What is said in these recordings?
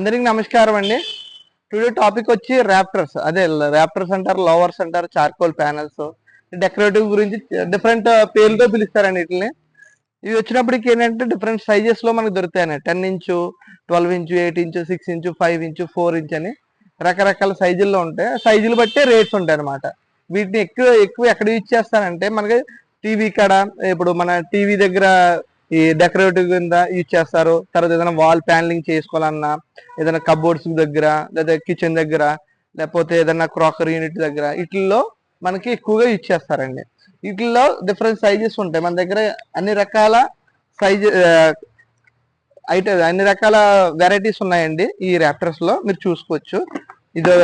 అందరికి నమస్కారం అండి. టుడే టాపిక్ వచ్చి ర్యాప్టర్స్. అదే ర్యాప్టర్స్ అంటారు, లవర్స్ అంటారు, చార్కోల్ ప్యానల్స్, డెకరేటివ్ గురించి డిఫరెంట్ పేర్లతో పిలుస్తారండి వీటిని. ఇవి వచ్చినప్పటికి ఏంటంటే డిఫరెంట్ సైజెస్ లో మనకు దొరుకుతాయండి. 10 inch, 12 inch, 8 inch, 6 inch, 5 inch, 4 inch అని రకరకాల సైజుల్లో ఉంటాయి. సైజులు బట్టే రేట్స్ ఉంటాయి అనమాట. వీటిని ఎక్కువ ఎక్కువ ఎక్కడ యూజ్ చేస్తారంటే మనకి టీవీ కాడ, ఇప్పుడు మన టీవీ దగ్గర ఈ డెకరేటివ్ కింద యూజ్ చేస్తారు. తర్వాత ఏదైనా వాల్ ప్యానలింగ్ చేసుకోవాలన్నా, ఏదైనా కబోర్డ్స్ దగ్గర, లేదా కిచెన్ దగ్గర, లేకపోతే ఏదైనా క్రాకరీ యూనిట్ దగ్గర వీటిల్లో మనకి ఎక్కువగా యూజ్ చేస్తారండి. వీటిల్లో డిఫరెంట్ సైజెస్ ఉంటాయి మన దగ్గర. అన్ని రకాల సైజ్ అన్ని రకాల వెరైటీస్ ఉన్నాయండి ఈ ర్యాప్టర్స్ లో. మీరు చూసుకోవచ్చు. ఇది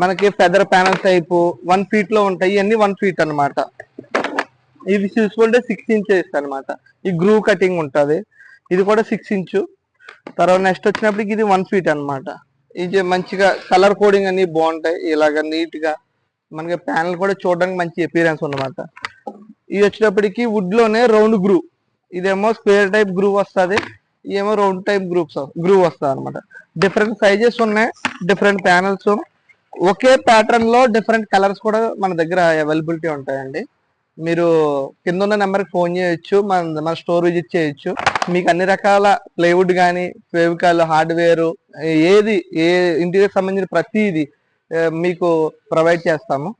మనకి ఫెదర్ ప్యానల్ టైపు 1 feet లో ఉంటాయి. ఇవన్నీ 1 feet అన్నమాట. ఇవి చూసుకుంటే 6 ఇంచెస్ అనమాట. ఈ గ్రూవ్ కటింగ్ ఉంటుంది. ఇది కూడా 6 ఇంచు. తర్వాత నెక్స్ట్ వచ్చినప్పటికి ఇది 1 feet అన్నమాట. ఇది మంచిగా కలర్ కోడింగ్ అన్ని బాగుంటాయి. ఇలాగ నీట్ గా మనకి ప్యానల్ కూడా చూడడానికి మంచి అపీరెన్స్ ఉన్నమాట. ఇది వచ్చేటప్పటికి వుడ్ లోనే రౌండ్ గ్రూవ్. ఇదేమో స్క్వేర్ టైప్ గ్రూవ్ వస్తుంది, ఏమో రౌండ్ టైప్ గ్రూవ్ వస్తుంది అనమాట. డిఫరెంట్ సైజెస్ ఉన్నాయి, డిఫరెంట్ ప్యానల్స్. ఒకే ప్యాటర్న్ లో డిఫరెంట్ కలర్స్ కూడా మన దగ్గర అవైలబిలిటీ ఉంటాయండి. మీరు కింద ఉన్న నెంబర్కి ఫోన్ చేయొచ్చు, మన స్టోర్ విజిట్ చేయొచ్చు. మీకు అన్ని రకాల ప్లైవుడ్ కానీ, ఫెవికాల్, హార్డ్వేర్, ఏది ఏ ఇంటికి సంబంధించిన ప్రతిదీ మీకు ప్రొవైడ్ చేస్తాము.